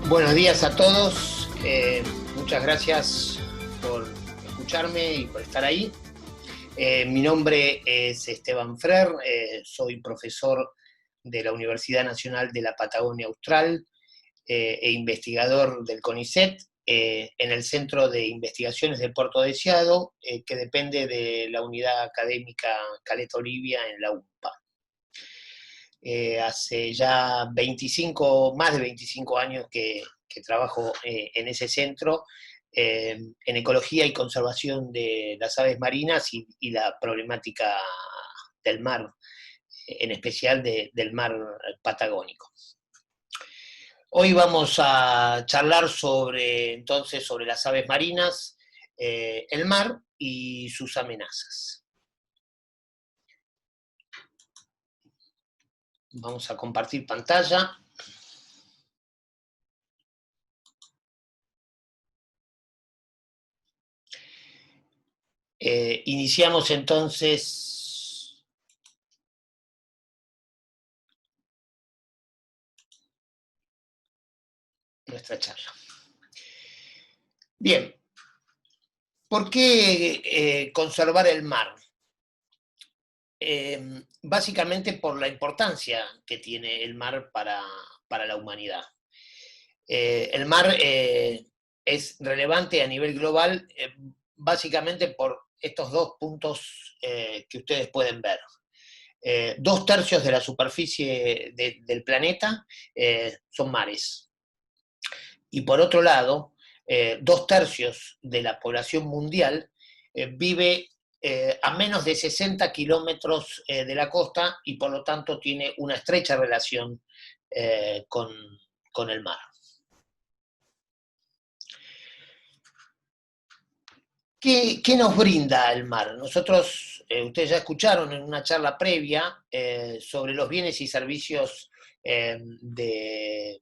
Buenos días a todos, muchas gracias por escucharme y por estar ahí. Mi nombre es Esteban Frer, soy profesor de la Universidad Nacional de la Patagonia Austral e investigador del CONICET en el Centro de Investigaciones de Puerto Deseado, que depende de la unidad académica Caleta Olivia en la UMPA. Hace ya más de 25 años que trabajo en ese centro, en ecología y conservación de las aves marinas y la problemática del mar, en especial del mar patagónico. Hoy vamos a charlar entonces sobre las aves marinas, el mar y sus amenazas. Vamos a compartir pantalla. Iniciamos entonces nuestra charla. Bien, ¿por qué conservar el mar? Básicamente por la importancia que tiene el mar para la humanidad. El mar es relevante a nivel global básicamente por estos dos puntos que ustedes pueden ver. 2/3 de la superficie del planeta son mares. Y por otro lado, 2/3 de la población mundial vive a menos de 60 kilómetros de la costa y por lo tanto tiene una estrecha relación con el mar. ¿Qué nos brinda el mar? Nosotros, ustedes ya escucharon en una charla previa sobre los bienes y servicios de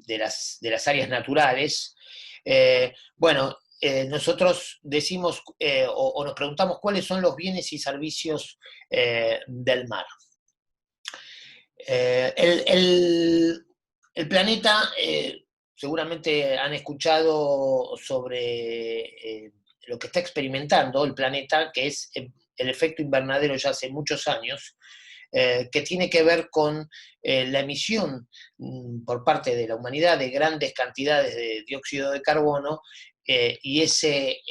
las áreas naturales. Nosotros decimos o nos preguntamos cuáles son los bienes y servicios del mar. El planeta, seguramente han escuchado sobre lo que está experimentando el planeta, que es el efecto invernadero ya hace muchos años, que tiene que ver con la emisión por parte de la humanidad de grandes cantidades de dióxido de carbono y ese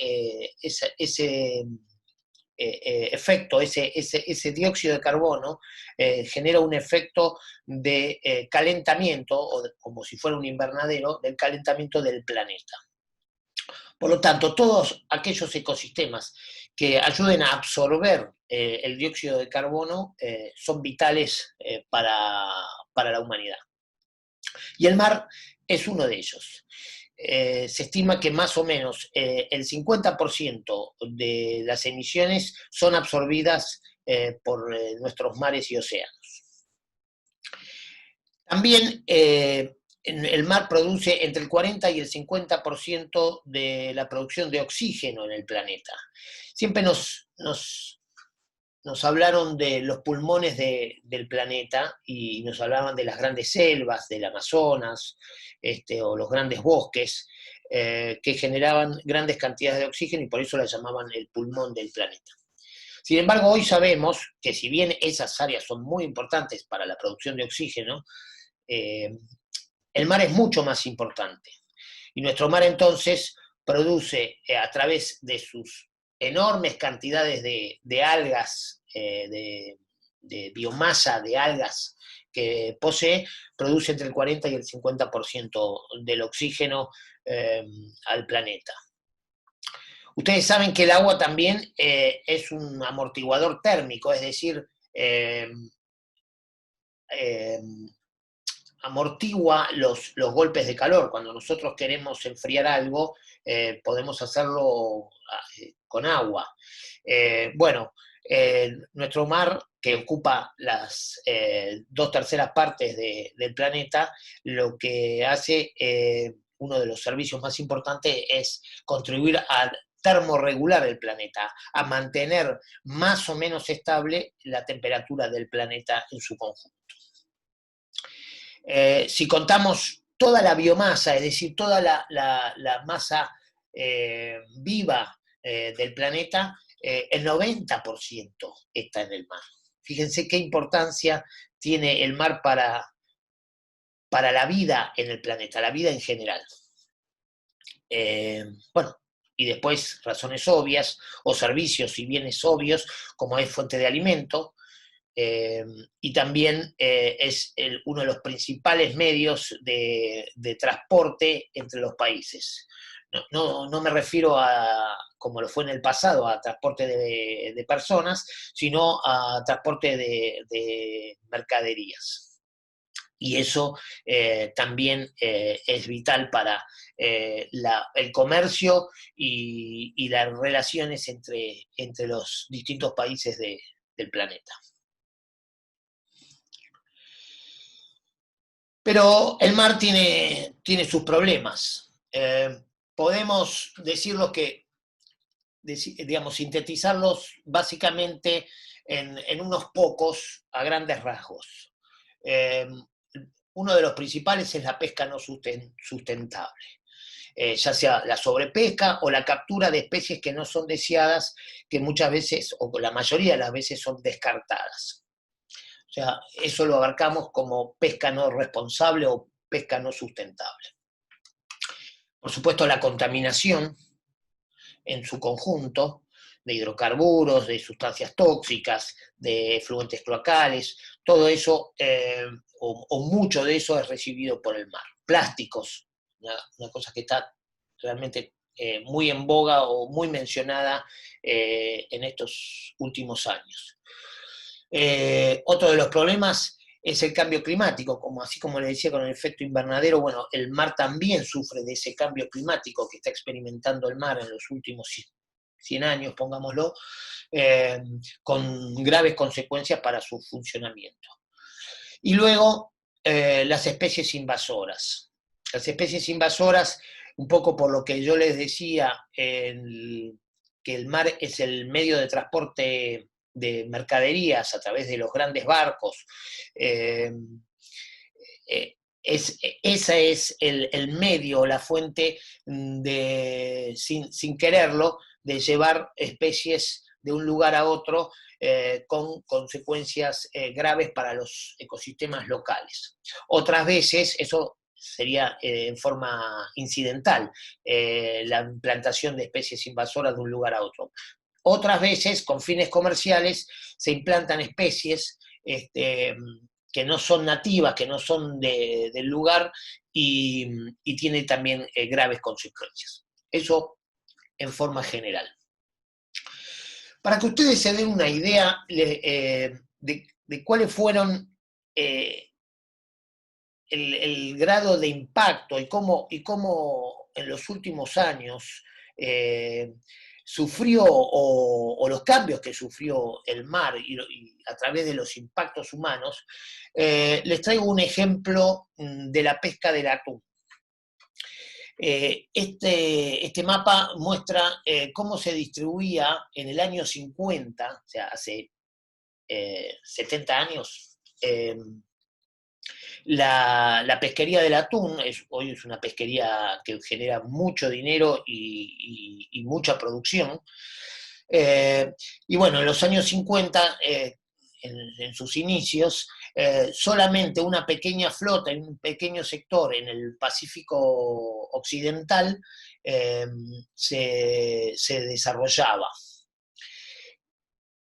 efecto, ese dióxido de carbono genera un efecto de calentamiento, como si fuera un invernadero, del calentamiento del planeta. Por lo tanto, todos aquellos ecosistemas que ayuden a absorber el dióxido de carbono son vitales para la humanidad. Y el mar es uno de ellos. Se estima que más o menos el 50% de las emisiones son absorbidas por nuestros mares y océanos. También el mar produce entre el 40 y el 50% de la producción de oxígeno en el planeta. Siempre nos hablaron de los pulmones del planeta y nos hablaban de las grandes selvas, del Amazonas, o los grandes bosques, que generaban grandes cantidades de oxígeno y por eso la llamaban el pulmón del planeta. Sin embargo, hoy sabemos que si bien esas áreas son muy importantes para la producción de oxígeno, el mar es mucho más importante. Y nuestro mar entonces produce a través de sus enormes cantidades de algas, de biomasa de algas que posee, produce entre el 40 y el 50% del oxígeno al planeta. Ustedes saben que el agua también es un amortiguador térmico, es decir, amortigua los golpes de calor. Cuando nosotros queremos enfriar algo, podemos hacerlo con agua. Nuestro mar, que ocupa las 2/3 partes del planeta, lo que hace, uno de los servicios más importantes es contribuir a termorregular el planeta, a mantener más o menos estable la temperatura del planeta en su conjunto. Si contamos toda la biomasa, es decir, toda la masa viva del planeta, el 90% está en el mar. Fíjense qué importancia tiene el mar para la vida en el planeta, la vida en general. Bueno, y después razones obvias o servicios y bienes obvios, como es fuente de alimento, y también es uno de los principales medios de transporte entre los países. No me refiero a, como lo fue en el pasado, a transporte de personas, sino a transporte de mercaderías. Y eso también es vital para el comercio y las relaciones entre los distintos países del planeta. Pero el mar tiene sus problemas. Podemos decirlo que, digamos, sintetizarlos básicamente en unos pocos, a grandes rasgos. Uno de los principales es la pesca no sustentable, ya sea la sobrepesca o la captura de especies que no son deseadas, que muchas veces, o la mayoría de las veces, son descartadas. O sea, eso lo abarcamos como pesca no responsable o pesca no sustentable. Por supuesto, la contaminación en su conjunto, de hidrocarburos, de sustancias tóxicas, de efluentes cloacales, todo eso, o mucho de eso, es recibido por el mar. Plásticos, una cosa que está realmente muy en boga o muy mencionada en estos últimos años. Otro de los problemas es el cambio climático, así como le decía con el efecto invernadero. Bueno, el mar también sufre de ese cambio climático que está experimentando el mar en los últimos 100 años, pongámoslo, con graves consecuencias para su funcionamiento. Y luego, las especies invasoras. Las especies invasoras, un poco por lo que yo les decía, que el mar es el medio de transporte de mercaderías a través de los grandes barcos. Ese es el medio, la fuente sin quererlo, de llevar especies de un lugar a otro con consecuencias graves para los ecosistemas locales. Otras veces, eso sería en forma incidental, la implantación de especies invasoras de un lugar a otro. Otras veces, con fines comerciales, se implantan especies que no son nativas, que no son del lugar, y tiene también graves consecuencias. Eso en forma general. Para que ustedes se den una idea de cuáles fueron el grado de impacto y cómo en los últimos años sufrió, o los cambios que sufrió el mar y a través de los impactos humanos, les traigo un ejemplo de la pesca del atún. Este mapa muestra cómo se distribuía en el año 50, o sea, hace 70 años, la pesquería del atún. Hoy es una pesquería que genera mucho dinero y mucha producción. Y bueno, en los años 50, en sus inicios, solamente una pequeña flota en un pequeño sector en el Pacífico Occidental se desarrollaba.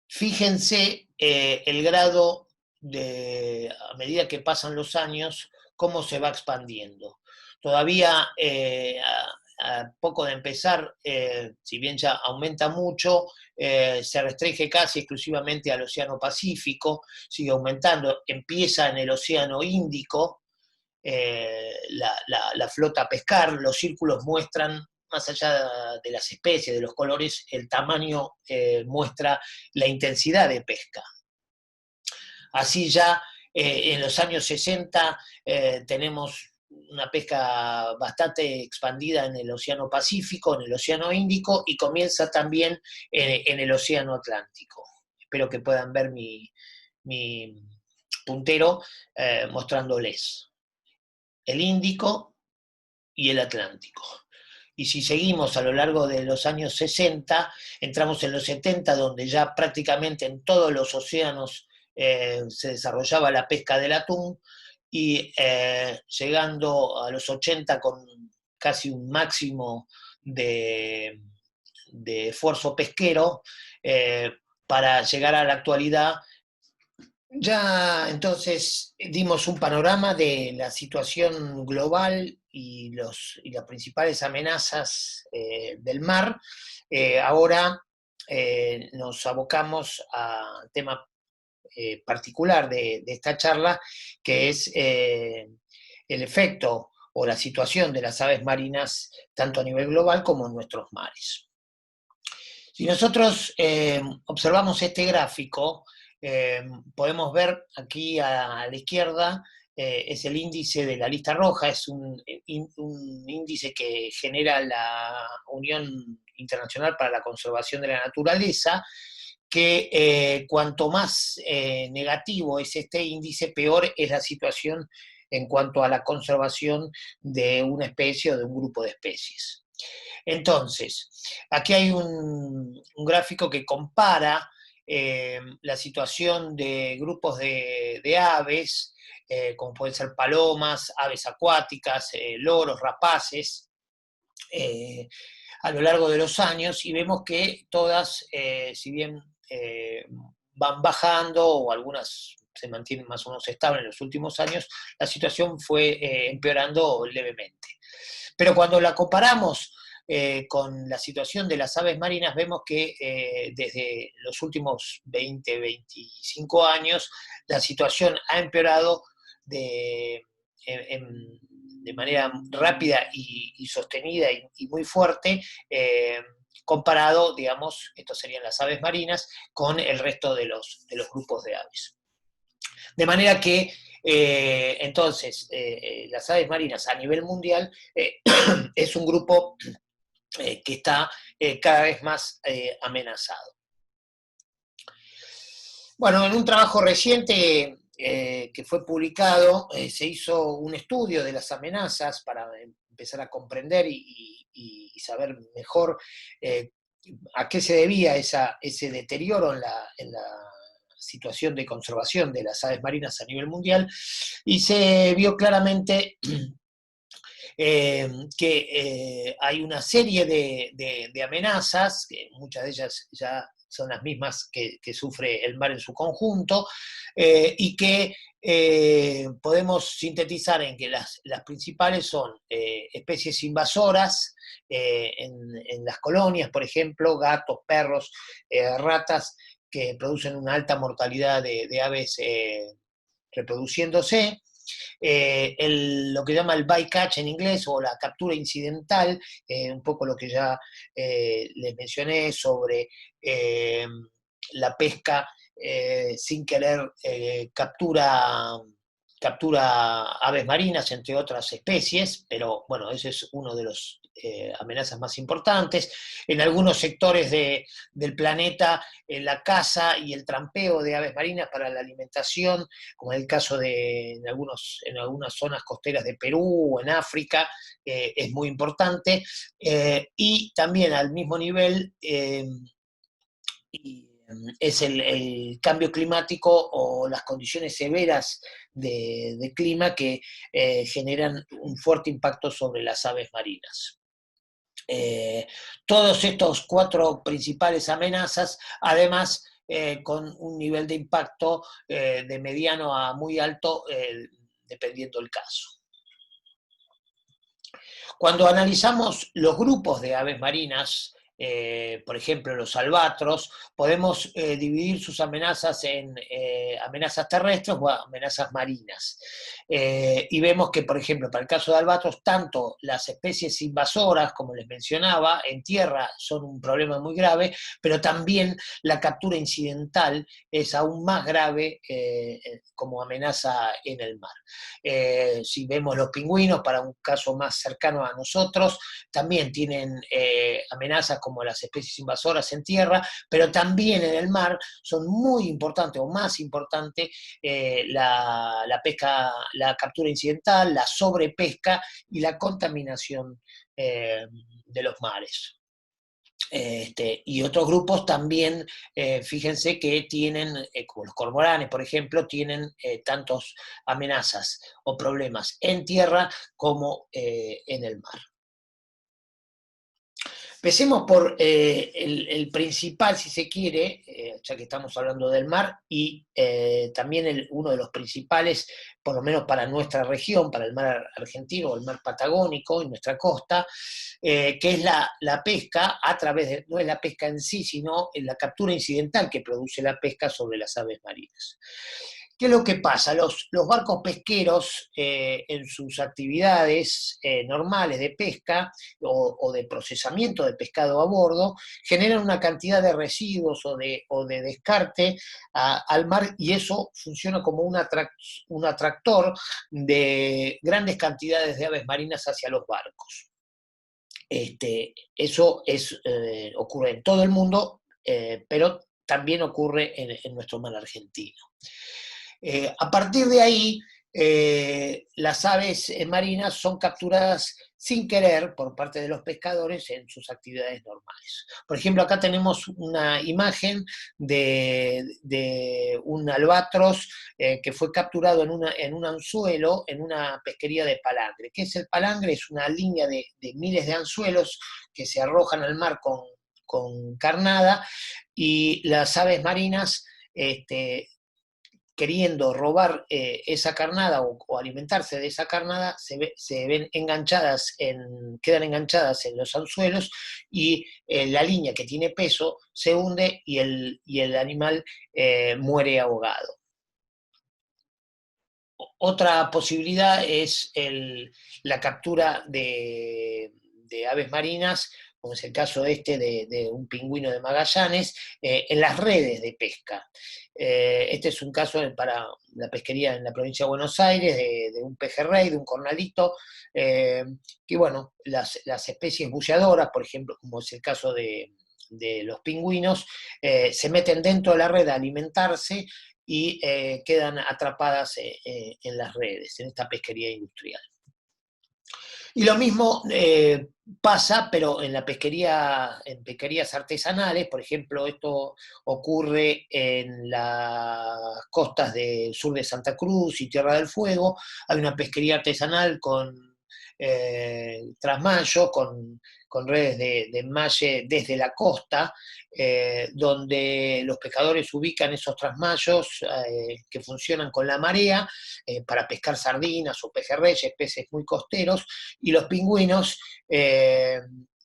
Fíjense el grado a medida que pasan los años, cómo se va expandiendo. Todavía, a poco de empezar, si bien ya aumenta mucho, se restringe casi exclusivamente al Océano Pacífico, sigue aumentando, empieza en el Océano Índico, la flota a pescar. Los círculos muestran, más allá de las especies, de los colores, el tamaño muestra la intensidad de pesca. Así ya en los años 60 tenemos una pesca bastante expandida en el Océano Pacífico, en el Océano Índico, y comienza también en el Océano Atlántico. Espero que puedan ver mi puntero mostrándoles. el Índico y el Atlántico. Y si seguimos a lo largo de los años 60, entramos en los 70, donde ya prácticamente en todos los océanos se desarrollaba la pesca del atún, y llegando a los 80 con casi un máximo de esfuerzo pesquero, para llegar a la actualidad. Ya entonces dimos un panorama de la situación global y las principales amenazas del mar. Ahora nos abocamos al tema particular de esta charla, que es el efecto o la situación de las aves marinas, tanto a nivel global como en nuestros mares. Si nosotros observamos este gráfico, podemos ver aquí a la izquierda, es el índice de la lista roja, es un índice que genera la Unión Internacional para la Conservación de la Naturaleza, que cuanto más negativo es este índice, peor es la situación en cuanto a la conservación de una especie o de un grupo de especies. Entonces, aquí hay un gráfico que compara la situación de grupos de aves, como pueden ser palomas, aves acuáticas, loros, rapaces, a lo largo de los años, y vemos que todas, si bien van bajando, o algunas se mantienen más o menos estables en los últimos años, la situación fue empeorando levemente. Pero cuando la comparamos con la situación de las aves marinas, vemos que desde los últimos 20, 25 años, la situación ha empeorado de manera rápida y sostenida y muy fuerte, comparado, digamos, estos serían las aves marinas, con el resto de los grupos de aves. De manera que, entonces, las aves marinas a nivel mundial es un grupo que está cada vez más amenazado. Bueno, en un trabajo reciente que fue publicado, se hizo un estudio de las amenazas para empezar a comprender y saber mejor a qué se debía ese deterioro en la situación de conservación de las aves marinas a nivel mundial, y se vio claramente que hay una serie de amenazas, que muchas de ellas ya son las mismas que sufre el mar en su conjunto, y que podemos sintetizar en que las principales son especies invasoras en las colonias, por ejemplo, gatos, perros, ratas, que producen una alta mortalidad de aves reproduciéndose. Lo que llama el bycatch en inglés, o la captura incidental, un poco lo que ya les mencioné sobre la pesca sin querer, captura aves marinas, entre otras especies, pero bueno, ese es uno de los amenazas más importantes. En algunos sectores del planeta, la caza y el trampeo de aves marinas para la alimentación, como en el caso en algunas zonas costeras de Perú o en África, es muy importante. Y también al mismo nivel, es el cambio climático o las condiciones severas de clima que generan un fuerte impacto sobre las aves marinas. Todos estos 4 principales amenazas, además, con un nivel de impacto de mediano a muy alto, dependiendo del caso. Cuando analizamos los grupos de aves marinas, por ejemplo, los albatros, podemos dividir sus amenazas en amenazas terrestres o amenazas marinas. Y vemos que, por ejemplo, para el caso de albatros, tanto las especies invasoras, como les mencionaba, en tierra son un problema muy grave, pero también la captura incidental es aún más grave como amenaza en el mar. Si vemos los pingüinos, para un caso más cercano a nosotros, también tienen amenazas como las especies invasoras en tierra, pero también en el mar son muy importantes o más importantes la pesca, la captura incidental, la sobrepesca y la contaminación de los mares. Y otros grupos también, fíjense que tienen, como los cormoranes, por ejemplo, tienen tantos amenazas o problemas en tierra como en el mar. Empecemos por el principal, si se quiere, ya que estamos hablando del mar, y también uno de los principales, por lo menos para nuestra región, para el mar argentino, o el mar patagónico, y nuestra costa, que es la pesca a través de, no es la pesca en sí, sino la captura incidental que produce la pesca sobre las aves marinas. ¿Qué es lo que pasa? Los barcos pesqueros en sus actividades normales de pesca o de procesamiento de pescado a bordo generan una cantidad de residuos o de descarte al mar, y eso funciona como un atractor de grandes cantidades de aves marinas hacia los barcos. Eso ocurre en todo el mundo, pero también ocurre en nuestro mar argentino. A partir de ahí, las aves marinas son capturadas sin querer por parte de los pescadores en sus actividades normales. Por ejemplo, acá tenemos una imagen de un albatros que fue capturado en un anzuelo en una pesquería de palangre. ¿Qué es el palangre? Es una línea de miles de anzuelos que se arrojan al mar con carnada, y las aves marinas queriendo robar esa carnada o alimentarse de esa carnada, ven enganchadas quedan enganchadas en los anzuelos, y la línea, que tiene peso, se hunde y el animal muere ahogado. Otra posibilidad es la captura de aves marinas, como es el caso de un pingüino de Magallanes, en las redes de pesca. Este es un caso para la pesquería en la provincia de Buenos Aires, de un pejerrey, de un cornalito, que bueno, las especies buceadoras, por ejemplo, como es el caso de los pingüinos, se meten dentro de la red a alimentarse y quedan atrapadas en las redes, en esta pesquería industrial. Y lo mismo pasa, pero en pesquerías artesanales. Por ejemplo, esto ocurre en las costas del sur de Santa Cruz y Tierra del Fuego. Hay una pesquería artesanal con trasmayos, con redes de enmalle desde la costa, donde los pescadores ubican esos trasmayos que funcionan con la marea para pescar sardinas o pejerreyes, peces muy costeros, y los pingüinos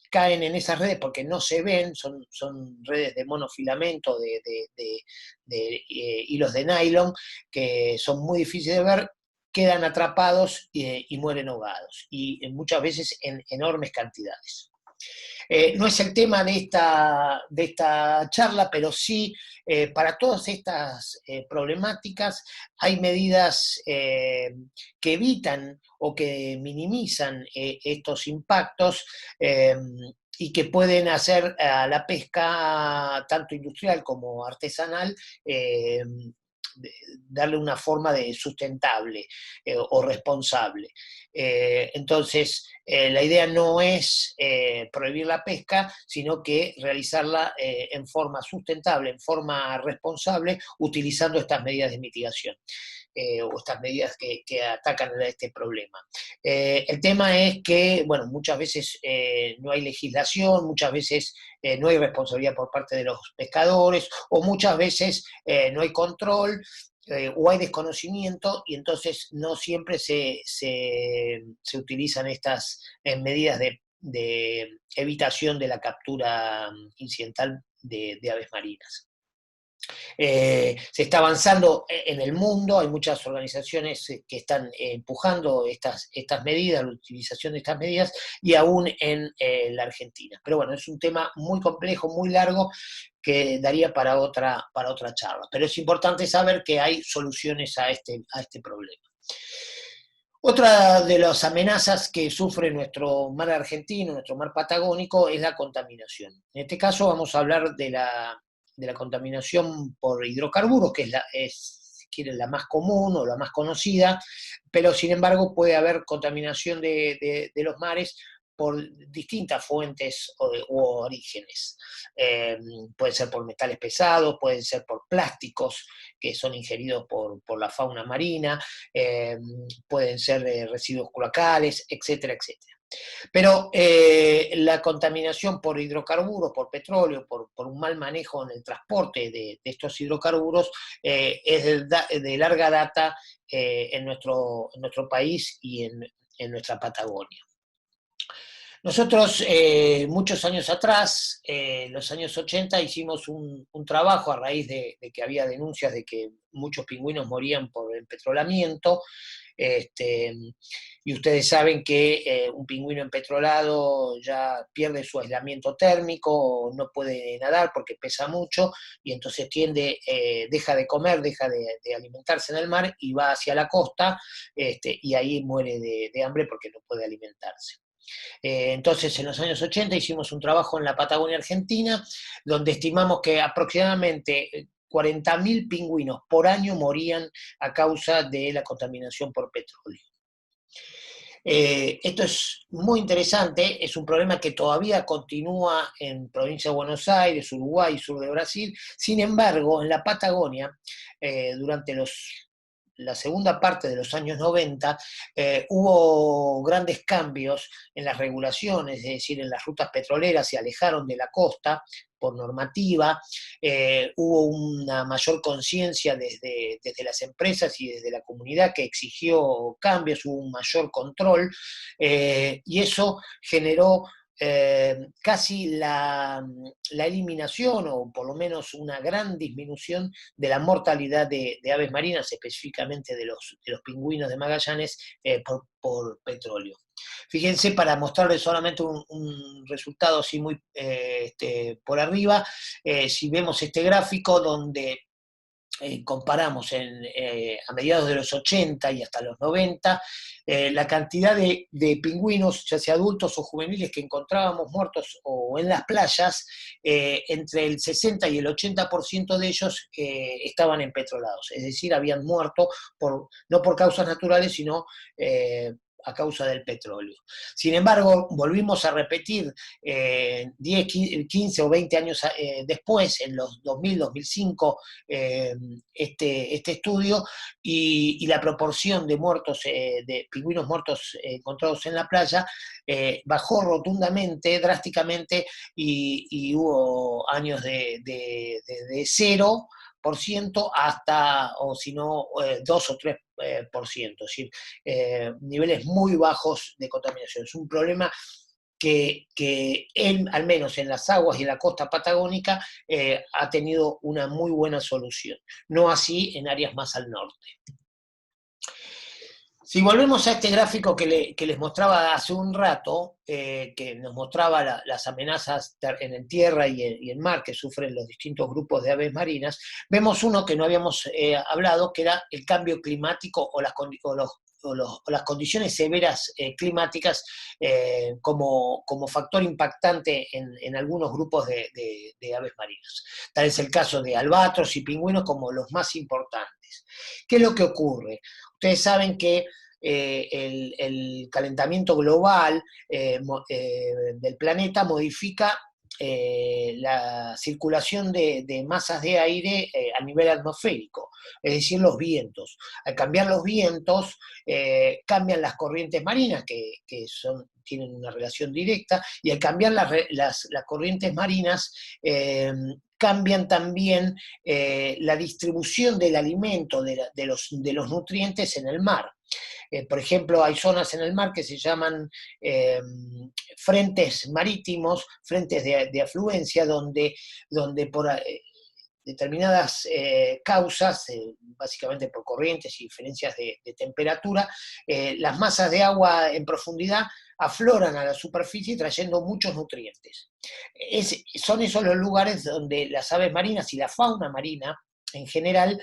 caen en esas redes porque no se ven, son redes de monofilamento, de hilos de nylon, que son muy difíciles de ver, quedan atrapados y mueren ahogados, y muchas veces en enormes cantidades. No es el tema de esta charla, pero sí, para todas estas problemáticas hay medidas que evitan o que minimizan estos impactos, y que pueden hacer a la pesca, tanto industrial como artesanal, darle una forma de sustentable o responsable. Entonces, la idea no es prohibir la pesca, sino que realizarla en forma sustentable, en forma responsable, utilizando estas medidas de mitigación. O estas medidas que atacan a este problema. El tema es que, bueno, muchas veces no hay legislación, muchas veces no hay responsabilidad por parte de los pescadores, o muchas veces no hay control, o hay desconocimiento, y entonces no siempre se utilizan estas medidas de evitación de la captura incidental de aves marinas. Se está avanzando en el mundo, hay muchas organizaciones que están empujando estas medidas, la utilización de estas medidas, y aún en la Argentina. Pero bueno, es un tema muy complejo, muy largo, que daría para otra charla. Pero es importante saber que hay soluciones a este problema. Otra de las amenazas que sufre nuestro mar argentino, nuestro mar patagónico, es la contaminación. En este caso vamos a hablar de la contaminación por hidrocarburos, que es, si quieren, la más común o la más conocida, pero sin embargo puede haber contaminación de los mares por distintas fuentes u orígenes. Eh, Puede ser por metales pesados, pueden ser por plásticos que son ingeridos por la fauna marina, eh, pueden ser residuos cloacales, etcétera, etcétera. Pero la contaminación por hidrocarburos, por petróleo, por un mal manejo en el transporte de estos hidrocarburos, es de larga data en nuestro país y en nuestra Patagonia. Nosotros, muchos años atrás, en los años 80, hicimos un trabajo a raíz de que había denuncias de que muchos pingüinos morían por el petrolamiento. Este, y ustedes saben que un pingüino empetrolado ya pierde su aislamiento térmico, no puede nadar porque pesa mucho, y entonces deja de comer, deja de alimentarse en el mar y va hacia la costa, y ahí muere de hambre porque no puede alimentarse. Entonces, en los años 80 hicimos un trabajo en la Patagonia Argentina, donde estimamos que aproximadamente 40.000 pingüinos por año morían a causa de la contaminación por petróleo. Esto es muy interesante, es un problema que todavía continúa en provincia de Buenos Aires, Uruguay, sur de Brasil. Sin embargo, en la Patagonia, durante la segunda parte de los años 90, hubo grandes cambios en las regulaciones, es decir, en las rutas petroleras se alejaron de la costa por normativa, hubo una mayor conciencia desde las empresas y desde la comunidad que exigió cambios, hubo un mayor control, y eso generó casi la eliminación o por lo menos una gran disminución de la mortalidad de aves marinas, específicamente de los pingüinos de Magallanes, por petróleo. Fíjense, para mostrarles solamente un resultado así muy por arriba, si vemos este gráfico donde comparamos a mediados de los 80 y hasta los 90, la cantidad de pingüinos, ya sea adultos o juveniles, que encontrábamos muertos o en las playas, entre el 60 y el 80% de ellos estaban empetrolados, es decir, habían muerto no por causas naturales, sino a causa del petróleo. Sin embargo, volvimos a repetir 10, 15 o 20 años después, en los 2000, 2005, este estudio, y la proporción de muertos, de pingüinos muertos encontrados en la playa, bajó rotundamente, drásticamente, y hubo años de 0% hasta, o si no, 2 o 3%, es decir, niveles muy bajos de contaminación. Es un problema que al menos en las aguas y en la costa patagónica, ha tenido una muy buena solución. No así en áreas más al norte. Si volvemos a este gráfico que les mostraba hace un rato, que nos mostraba las amenazas en el tierra y en mar que sufren los distintos grupos de aves marinas, vemos uno que no habíamos hablado, que era el cambio climático o las condiciones severas climáticas, como factor impactante en algunos grupos de aves marinas. Tal es el caso de albatros y pingüinos como los más importantes. ¿Qué es lo que ocurre? Ustedes saben que el calentamiento global del planeta modifica la circulación de masas de aire a nivel atmosférico, es decir, los vientos. Al cambiar los vientos, cambian las corrientes marinas, que tienen una relación directa, y al cambiar las corrientes marinas, cambian también la distribución del alimento, de los nutrientes en el mar. Por ejemplo, hay zonas en el mar que se llaman frentes marítimos, frentes de afluencia, donde por determinadas causas, básicamente por corrientes y diferencias de temperatura, las masas de agua en profundidad afloran a la superficie trayendo muchos nutrientes. Son esos los lugares donde las aves marinas y la fauna marina en general,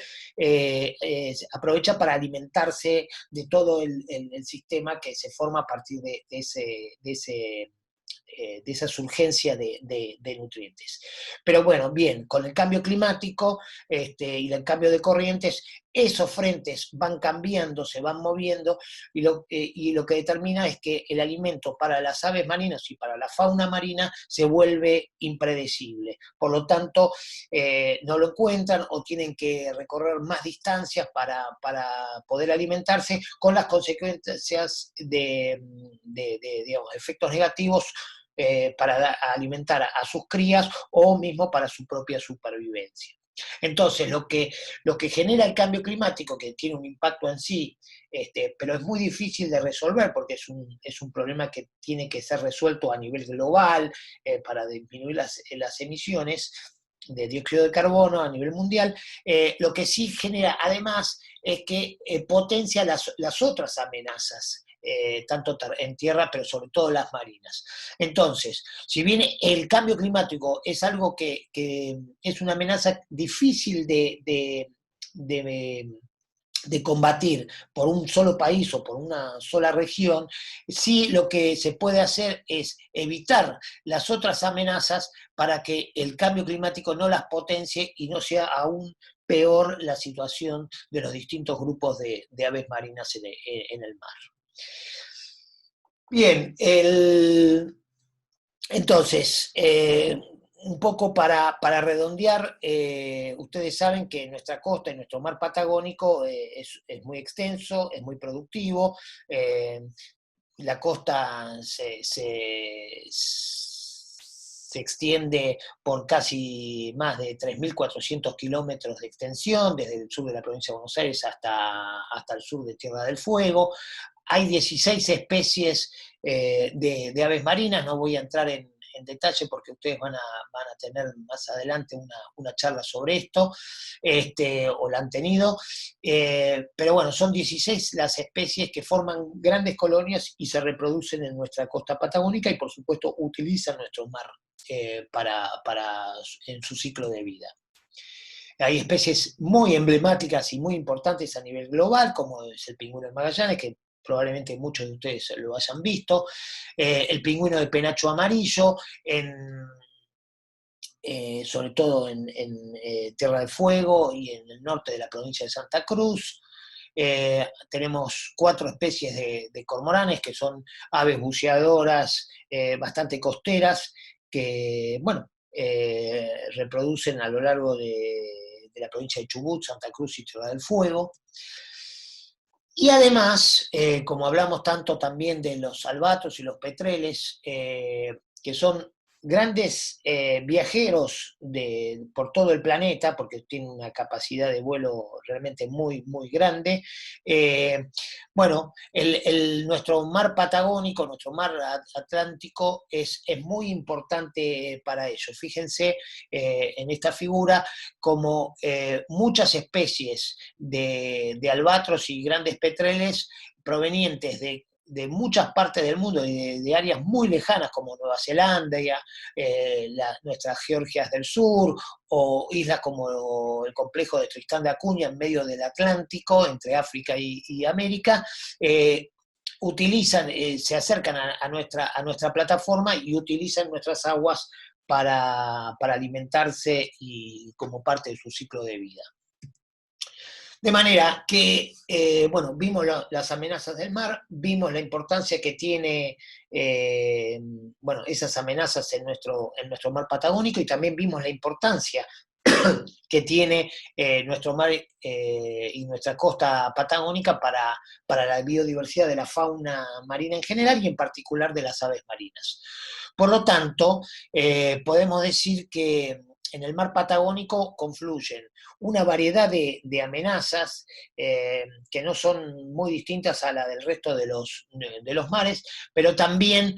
aprovecha para alimentarse de todo el sistema que se forma a partir de esa surgencia de nutrientes. Pero bueno, bien, con el cambio climático y el cambio de corrientes, esos frentes van cambiando, se van moviendo, y lo que determina es que el alimento para las aves marinas y para la fauna marina se vuelve impredecible. Por lo tanto, no lo encuentran o tienen que recorrer más distancias para poder alimentarse, con las consecuencias de digamos, efectos negativos para alimentar a sus crías o mismo para su propia supervivencia. Entonces, lo que genera el cambio climático, que tiene un impacto en sí, pero es muy difícil de resolver porque es un problema que tiene que ser resuelto a nivel global para disminuir las emisiones de dióxido de carbono a nivel mundial. Lo que sí genera además es que potencia las otras amenazas, tanto en tierra, pero sobre todo las marinas. Entonces, si bien el cambio climático es algo que es una amenaza difícil de combatir por un solo país o por una sola región, sí lo que se puede hacer es evitar las otras amenazas para que el cambio climático no las potencie y no sea aún peor la situación de los distintos grupos de aves marinas en el mar. Bien, entonces, un poco para redondear, ustedes saben que nuestra costa y nuestro mar patagónico es muy extenso, es muy productivo. La costa se extiende por casi más de 3.400 kilómetros de extensión, desde el sur de la provincia de Buenos Aires hasta el sur de Tierra del Fuego. Hay 16 especies de aves marinas, no voy a entrar en detalle porque ustedes van a tener más adelante una charla sobre esto, o la han tenido, pero bueno, son 16 las especies que forman grandes colonias y se reproducen en nuestra costa patagónica y por supuesto utilizan nuestro mar en su ciclo de vida. Hay especies muy emblemáticas y muy importantes a nivel global, como es el pingüino de Magallanes, que probablemente muchos de ustedes lo hayan visto, el pingüino de penacho amarillo, sobre todo en Tierra del Fuego y en el norte de la provincia de Santa Cruz. Tenemos 4 especies de cormoranes, que son aves buceadoras bastante costeras, que, bueno, reproducen a lo largo de la provincia de Chubut, Santa Cruz y Tierra del Fuego. Y además, como hablamos tanto también de los albatros y los petreles, que son grandes viajeros por todo el planeta, porque tienen una capacidad de vuelo realmente muy, muy grande. Bueno, nuestro mar patagónico, nuestro mar Atlántico es muy importante para ellos. Fíjense en esta figura como muchas especies de albatros y grandes petreles provenientes de muchas partes del mundo y de áreas muy lejanas como Nueva Zelanda, nuestras Georgias del Sur, o islas como el complejo de Tristán de Acuña en medio del Atlántico, entre África y América, se acercan a nuestra plataforma y utilizan nuestras aguas para alimentarse y como parte de su ciclo de vida. De manera que, bueno, vimos las amenazas del mar, vimos la importancia que tiene, bueno, esas amenazas en nuestro mar patagónico, y también vimos la importancia que tiene nuestro mar y nuestra costa patagónica para la biodiversidad de la fauna marina en general y en particular de las aves marinas. Por lo tanto, podemos decir que en el mar patagónico confluyen una variedad de amenazas que no son muy distintas a la del resto de los mares, pero también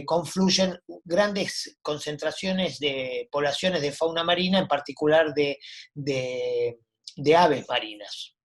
confluyen grandes concentraciones de poblaciones de fauna marina, en particular de aves marinas.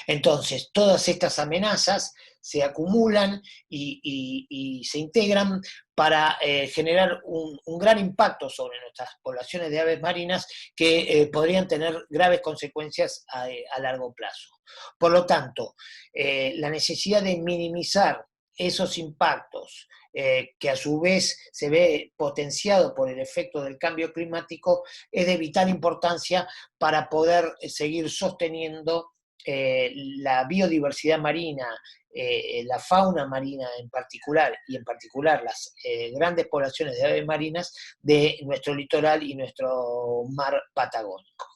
Entonces, todas estas amenazas se acumulan y se integran para generar un gran impacto sobre nuestras poblaciones de aves marinas que podrían tener graves consecuencias a largo plazo. Por lo tanto, la necesidad de minimizar esos impactos, que a su vez se ve potenciado por el efecto del cambio climático, es de vital importancia para poder seguir sosteniendo la biodiversidad marina, la fauna marina en particular, y en particular las grandes poblaciones de aves marinas de nuestro litoral y nuestro mar patagónico.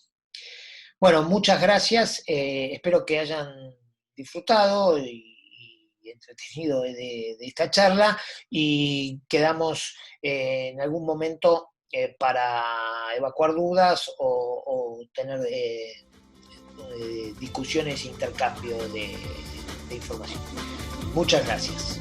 Bueno, muchas gracias, espero que hayan disfrutado y entretenido de esta charla, y quedamos en algún momento para evacuar dudas o tener discusiones e intercambio de información. Muchas gracias.